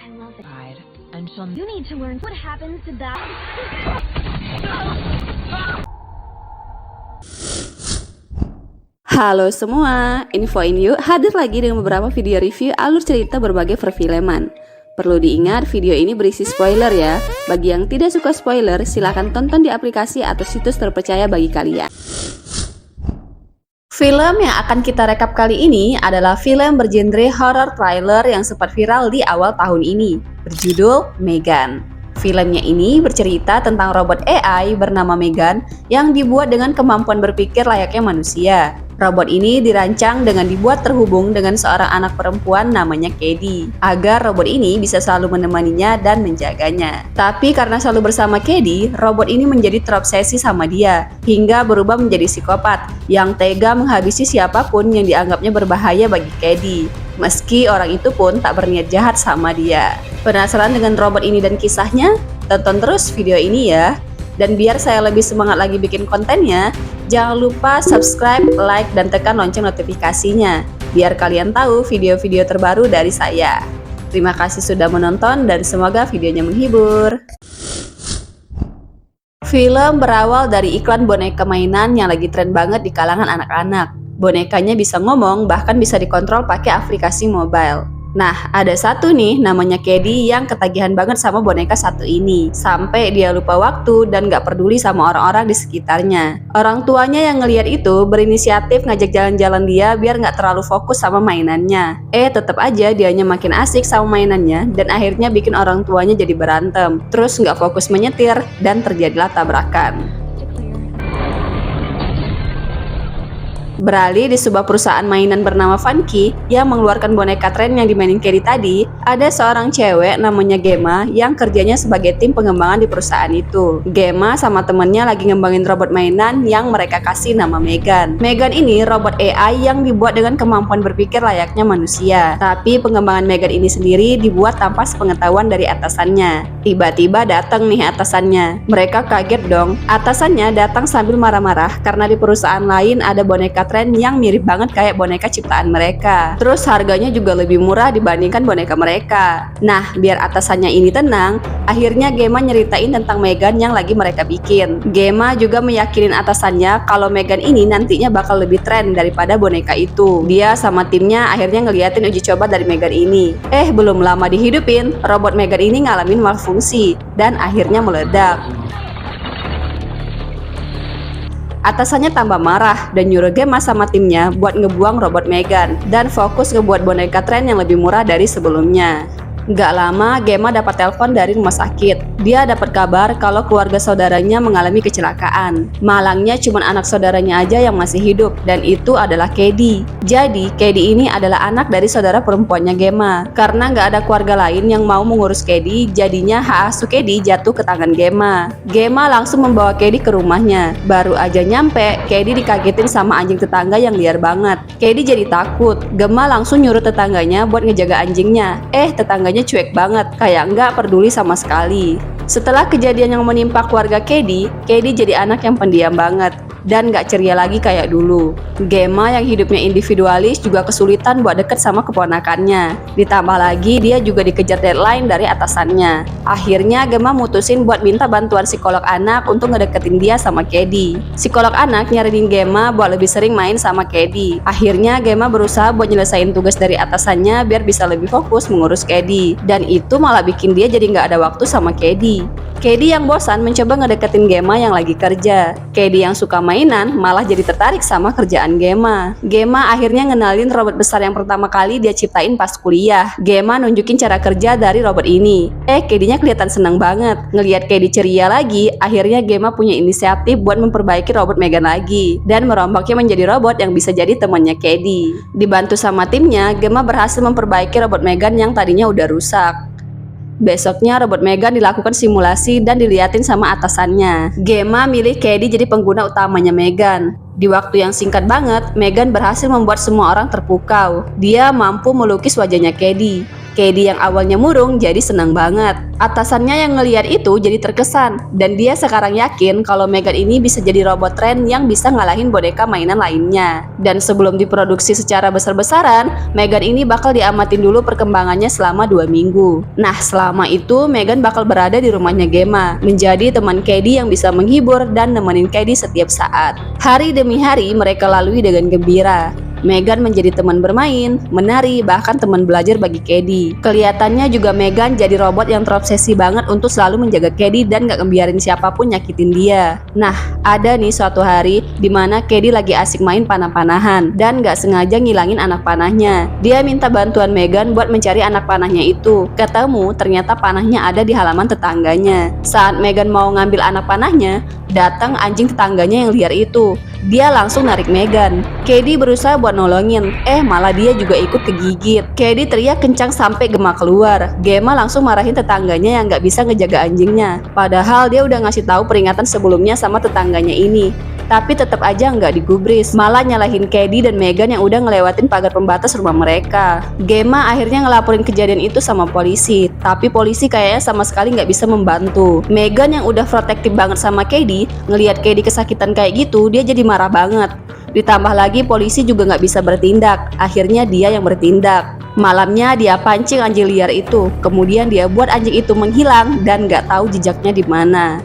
I love it. You need to learn what happens to that. Halo semua, infoin yuk hadir lagi dengan beberapa video review alur cerita berbagai perfilman. Perlu diingat video ini berisi spoiler ya. Bagi yang tidak suka spoiler, silahkan tonton di aplikasi atau situs terpercaya bagi kalian. Film yang akan kita rekap kali ini adalah film bergenre horror thriller yang sempat viral di awal tahun ini, berjudul Megan. Filmnya ini bercerita tentang robot AI bernama Megan yang dibuat dengan kemampuan berpikir layaknya manusia. Robot ini dirancang dengan dibuat terhubung dengan seorang anak perempuan namanya Katie, agar robot ini bisa selalu menemaninya dan menjaganya. Tapi karena selalu bersama Katie, robot ini menjadi terobsesi sama dia, hingga berubah menjadi psikopat yang tega menghabisi siapapun yang dianggapnya berbahaya bagi Katie. Meski orang itu pun tak berniat jahat sama dia. Penasaran dengan robot ini dan kisahnya? Tonton terus video ini ya. Dan biar saya lebih semangat lagi bikin kontennya, jangan lupa subscribe, like, dan tekan lonceng notifikasinya, biar kalian tahu video-video terbaru dari saya. Terima kasih sudah menonton dan semoga videonya menghibur. Film berawal dari iklan boneka mainan yang lagi tren banget di kalangan anak-anak. Bonekanya bisa ngomong, bahkan bisa dikontrol pakai aplikasi mobile. Nah, ada satu nih namanya Katie yang ketagihan banget sama boneka satu ini, sampai dia lupa waktu dan gak peduli sama orang-orang di sekitarnya. Orang tuanya yang ngelihat itu berinisiatif ngajak jalan-jalan dia biar gak terlalu fokus sama mainannya. Tetep aja dianya makin asik sama mainannya dan akhirnya bikin orang tuanya jadi berantem. Terus gak fokus menyetir dan terjadilah tabrakan. Beralih di sebuah perusahaan mainan bernama Funky yang mengeluarkan boneka tren yang dimainin Katie tadi, ada seorang cewek namanya Gemma yang kerjanya sebagai tim pengembangan di perusahaan itu. Gemma sama temennya lagi ngembangin robot mainan yang mereka kasih nama Megan. Megan ini robot AI yang dibuat dengan kemampuan berpikir layaknya manusia. Tapi pengembangan Megan ini sendiri dibuat tanpa sepengetahuan dari atasannya. Tiba-tiba datang nih atasannya. Mereka kaget dong. Atasannya datang sambil marah-marah karena di perusahaan lain ada boneka tren yang mirip banget kayak boneka ciptaan mereka. Terus harganya juga lebih murah dibandingkan boneka mereka. Nah, biar atasannya ini tenang, akhirnya Gemma nyeritain tentang Megan yang lagi mereka bikin. Gemma juga meyakinin atasannya kalau Megan ini nantinya bakal lebih tren daripada boneka itu. Dia sama timnya akhirnya ngeliatin uji coba dari Megan ini. Belum lama dihidupin, robot Megan ini ngalamin malfungsi dan akhirnya meledak. Atasannya tambah marah dan nyuruh Gemma sama timnya buat ngebuang robot Megan dan fokus ngebuat boneka tren yang lebih murah dari sebelumnya. Gak lama, Gemma dapat telepon dari rumah sakit. Dia dapat kabar kalau keluarga saudaranya mengalami kecelakaan. Malangnya cuma anak saudaranya aja yang masih hidup, dan itu adalah Katie. Jadi, Katie ini adalah anak dari saudara perempuannya Gemma. Karena gak ada keluarga lain yang mau mengurus Katie, jadinya hak asuh Katie jatuh ke tangan Gemma. Gemma langsung membawa Katie ke rumahnya. Baru aja nyampe, Katie dikagetin sama anjing tetangga yang liar banget. Katie jadi takut. Gemma langsung nyuruh tetangganya buat ngejaga anjingnya. Tetangganya cuek banget, kayak nggak peduli sama sekali. Setelah kejadian yang menimpa keluarga Katie jadi anak yang pendiam banget dan gak ceria lagi kayak dulu. Gemma yang hidupnya individualis juga kesulitan buat deket sama keponakannya. Ditambah lagi dia juga dikejar deadline dari atasannya. Akhirnya Gemma mutusin buat minta bantuan psikolog anak untuk ngedeketin dia sama Katie. Psikolog anak nyaranin Gemma buat lebih sering main sama Katie. Akhirnya Gemma berusaha buat nyelesain tugas dari atasannya biar bisa lebih fokus mengurus Katie. Dan itu malah bikin dia jadi gak ada waktu sama Katie. Katie yang bosan mencoba ngedeketin Gemma yang lagi kerja. Katie yang suka mainan malah jadi tertarik sama kerjaan Gemma. Gemma akhirnya ngenalin robot besar yang pertama kali dia ciptain pas kuliah. Gemma nunjukin cara kerja dari robot ini. Katie-nya kelihatan seneng banget. Ngelihat Katie ceria lagi, akhirnya Gemma punya inisiatif buat memperbaiki robot Megan lagi dan merombaknya menjadi robot yang bisa jadi temannya Katie. Dibantu sama timnya, Gemma berhasil memperbaiki robot Megan yang tadinya udah rusak. Besoknya robot Megan dilakukan simulasi dan diliatin sama atasannya. Gemma milih Katie jadi pengguna utamanya Megan. Di waktu yang singkat banget, Megan berhasil membuat semua orang terpukau. Dia mampu melukis wajahnya Katie. Katie yang awalnya murung jadi senang banget. Atasannya yang ngelihat itu jadi terkesan, dan dia sekarang yakin kalau Megan ini bisa jadi robot tren yang bisa ngalahin boneka mainan lainnya. Dan sebelum diproduksi secara besar-besaran, Megan ini bakal diamatin dulu perkembangannya selama 2 minggu. Nah, selama itu Megan bakal berada di rumahnya Gemma, menjadi teman Katie yang bisa menghibur dan nemenin Katie setiap saat. Hari demi hari mereka lalui dengan gembira. Megan menjadi teman bermain, menari, bahkan teman belajar bagi Katie. Kelihatannya juga Megan jadi robot yang terobsesi banget untuk selalu menjaga Katie dan gak ngebiarin siapapun nyakitin dia. Nah, ada nih suatu hari dimana Katie lagi asik main panah-panahan dan gak sengaja ngilangin anak panahnya. Dia minta bantuan Megan buat mencari anak panahnya itu. Ketemu, ternyata panahnya ada di halaman tetangganya. Saat Megan mau ngambil anak panahnya, datang anjing tetangganya yang liar itu. Dia langsung narik Megan. Katie berusaha buat nolongin, malah dia juga ikut kegigit. Katie teriak kencang sampai Gemma keluar. Gemma langsung marahin tetangganya yang gak bisa ngejaga anjingnya. Padahal dia udah ngasih tahu peringatan sebelumnya sama tetangganya ini. Tapi tetap aja nggak digubris, malah nyalahin Katie dan Megan yang udah ngelewatin pagar pembatas rumah mereka. Gemma akhirnya ngelaporin kejadian itu sama polisi, tapi polisi kayaknya sama sekali nggak bisa membantu. Megan yang udah protektif banget sama Katie, ngelihat Katie kesakitan kayak gitu, dia jadi marah banget. Ditambah lagi polisi juga nggak bisa bertindak, akhirnya dia yang bertindak. Malamnya dia pancing anjing liar itu, kemudian dia buat anjing itu menghilang dan nggak tahu jejaknya di mana.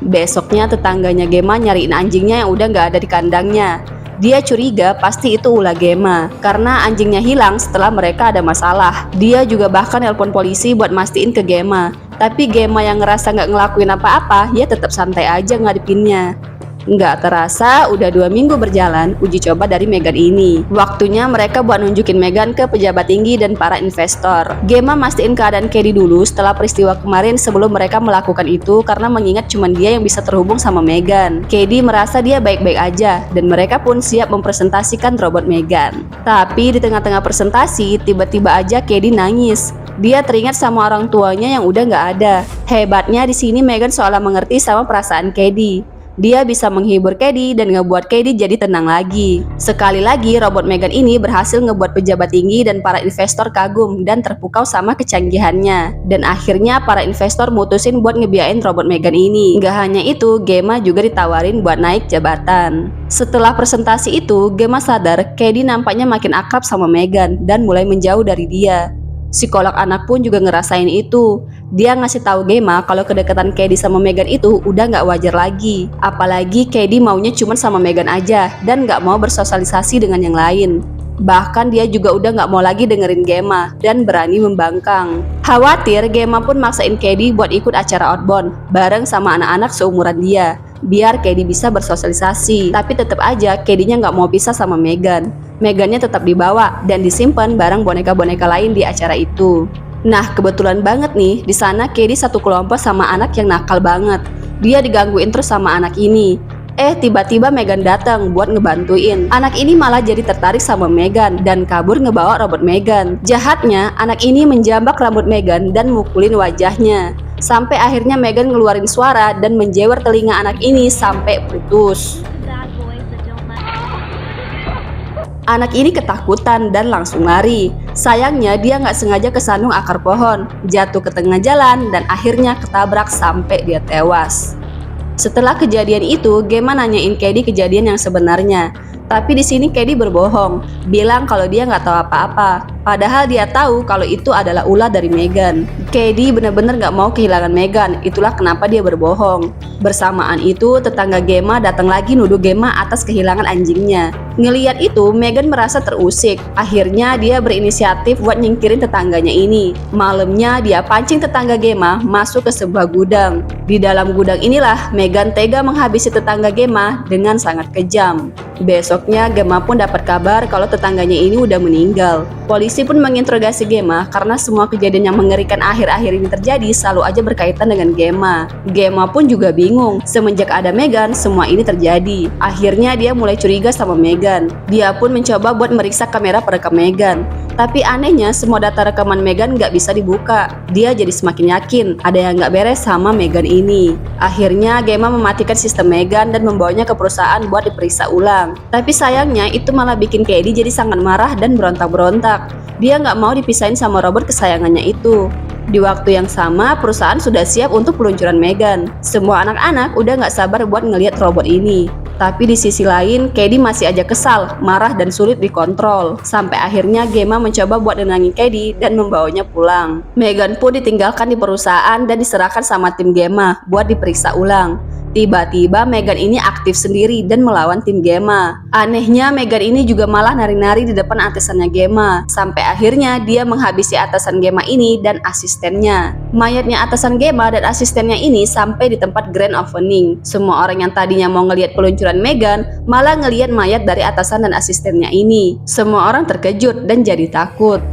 Besoknya tetangganya Gemma nyariin anjingnya yang udah nggak ada di kandangnya. Dia curiga pasti itu ulah Gemma karena anjingnya hilang setelah mereka ada masalah. Dia juga bahkan nelpon polisi buat mastiin ke Gemma. Tapi Gemma yang ngerasa nggak ngelakuin apa-apa, ya tetap santai aja ngadepinnya. Nggak terasa, udah 2 minggu berjalan uji coba dari Megan ini. Waktunya mereka buat nunjukin Megan ke pejabat tinggi dan para investor. Gemma mastiin keadaan Katie dulu setelah peristiwa kemarin sebelum mereka melakukan itu karena mengingat cuma dia yang bisa terhubung sama Megan. Katie merasa dia baik-baik aja dan mereka pun siap mempresentasikan robot Megan. Tapi di tengah-tengah presentasi, tiba-tiba aja Katie nangis. Dia teringat sama orang tuanya yang udah nggak ada. Hebatnya di sini Megan seolah mengerti sama perasaan Katie. Dia bisa menghibur Katie dan ngebuat Katie jadi tenang lagi. Sekali lagi robot Megan ini berhasil ngebuat pejabat tinggi dan para investor kagum dan terpukau sama kecanggihannya. Dan akhirnya para investor mutusin buat ngebiayain robot Megan ini. Gak hanya itu, Gemma juga ditawarin buat naik jabatan. Setelah presentasi itu, Gemma sadar Katie nampaknya makin akrab sama Megan dan mulai menjauh dari dia. Psikolog anak pun juga ngerasain itu. Dia ngasih tahu Gemma kalau kedekatan Katie sama Megan itu udah nggak wajar lagi. Apalagi Katie maunya cuma sama Megan aja dan nggak mau bersosialisasi dengan yang lain. Bahkan dia juga udah nggak mau lagi dengerin Gemma dan berani membangkang. Khawatir, Gemma pun maksain Katie buat ikut acara outbound bareng sama anak-anak seumuran dia, biar Katie bisa bersosialisasi. Tapi tetap aja Katie-nya nggak mau pisah sama Megan. Megannya tetap dibawa dan disimpan bareng boneka-boneka lain di acara itu. Nah, kebetulan banget nih, di sana Katie satu kelompok sama anak yang nakal banget. Dia digangguin terus sama anak ini. Tiba-tiba Megan datang buat ngebantuin. Anak ini malah jadi tertarik sama Megan dan kabur ngebawa robot Megan. Jahatnya, anak ini menjambak rambut Megan dan mukulin wajahnya. Sampai akhirnya Megan ngeluarin suara dan menjewer telinga anak ini sampai putus. Anak ini ketakutan dan langsung lari. Sayangnya dia nggak sengaja kesandung akar pohon, jatuh ke tengah jalan dan akhirnya ketabrak sampai dia tewas. Setelah kejadian itu, Gemma nanyain Katie kejadian yang sebenarnya. Tapi di sini Katie berbohong, bilang kalau dia nggak tahu apa-apa. Padahal dia tahu kalau itu adalah ulah dari Megan. Katie benar-benar nggak mau kehilangan Megan, itulah kenapa dia berbohong. Bersamaan itu, tetangga Gemma datang lagi nuduh Gemma atas kehilangan anjingnya. Ngeliat itu, Megan merasa terusik. Akhirnya dia berinisiatif buat nyingkirin tetangganya ini. Malamnya dia pancing tetangga Gemma masuk ke sebuah gudang. Di dalam gudang inilah Megan tega menghabisi tetangga Gemma dengan sangat kejam. Besoknya Gemma pun dapat kabar kalau tetangganya ini udah meninggal. Polisi pun menginterogasi Gemma karena semua kejadian yang mengerikan akhir-akhir ini terjadi selalu aja berkaitan dengan Gemma. Gemma pun juga bingung, semenjak ada Megan semua ini terjadi. Akhirnya dia mulai curiga sama Megan. Dia pun mencoba buat meriksa kamera perekam Megan. Tapi anehnya semua data rekaman Megan nggak bisa dibuka. Dia jadi semakin yakin ada yang nggak beres sama Megan ini. Akhirnya Gemma mematikan sistem Megan dan membawanya ke perusahaan buat diperiksa ulang. Tapi sayangnya itu malah bikin Katie jadi sangat marah dan berontak-berontak. Dia nggak mau dipisahin sama robot kesayangannya itu. Di waktu yang sama, perusahaan sudah siap untuk peluncuran Megan. Semua anak-anak udah nggak sabar buat ngelihat robot ini. Tapi di sisi lain, Cady masih aja kesal, marah dan sulit dikontrol. Sampai akhirnya Gemma mencoba buat nenangin Cady dan membawanya pulang. Megan pun ditinggalkan di perusahaan dan diserahkan sama tim Gemma buat diperiksa ulang. Tiba-tiba Megan ini aktif sendiri dan melawan tim Gemma. Anehnya Megan ini juga malah nari-nari di depan atasannya Gemma. Sampai akhirnya dia menghabisi atasan Gemma ini dan asistennya. Mayatnya atasan Gemma dan asistennya ini sampai di tempat grand opening. Semua orang yang tadinya mau ngelihat peluncuran Megan malah ngelihat mayat dari atasan dan asistennya ini. Semua orang terkejut dan jadi takut.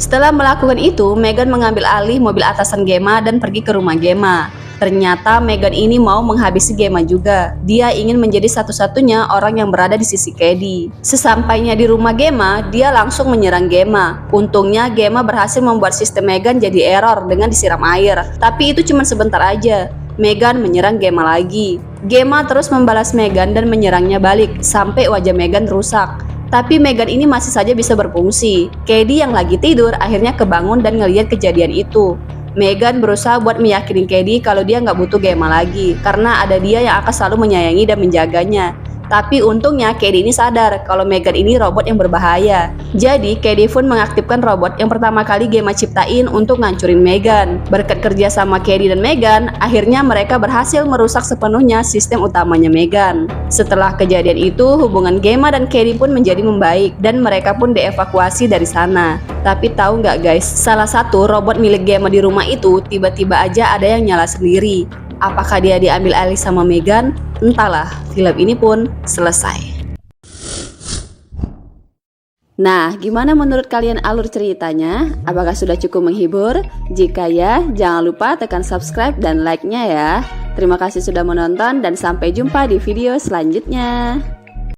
Setelah melakukan itu, Megan mengambil alih mobil atasan Gemma dan pergi ke rumah Gemma. Ternyata Megan ini mau menghabisi Gemma juga. Dia ingin menjadi satu-satunya orang yang berada di sisi Cady. Sesampainya di rumah Gemma, dia langsung menyerang Gemma. Untungnya Gemma berhasil membuat sistem Megan jadi error dengan disiram air. Tapi itu cuma sebentar aja. Megan menyerang Gemma lagi. Gemma terus membalas Megan dan menyerangnya balik sampai wajah Megan rusak. Tapi Megan ini masih saja bisa berfungsi. Cady yang lagi tidur akhirnya kebangun dan ngelihat kejadian itu. Megan berusaha buat meyakini Cady kalau dia nggak butuh Gemma lagi, karena ada dia yang akan selalu menyayangi dan menjaganya. Tapi untungnya Cady ini sadar kalau Megan ini robot yang berbahaya. Jadi Cady pun mengaktifkan robot yang pertama kali Gemma ciptain untuk ngancurin Megan. Berkat kerja sama Cady dan Megan, akhirnya mereka berhasil merusak sepenuhnya sistem utamanya Megan. Setelah kejadian itu, hubungan Gemma dan Cady pun menjadi membaik dan mereka pun dievakuasi dari sana. Tapi tahu nggak guys, salah satu robot milik Gemma di rumah itu tiba-tiba aja ada yang nyala sendiri. Apakah dia diambil alih sama Megan? Entahlah, film ini pun selesai. Nah, gimana menurut kalian alur ceritanya? Apakah sudah cukup menghibur? Jika ya, jangan lupa tekan subscribe dan like-nya ya. Terima kasih sudah menonton dan sampai jumpa di video selanjutnya.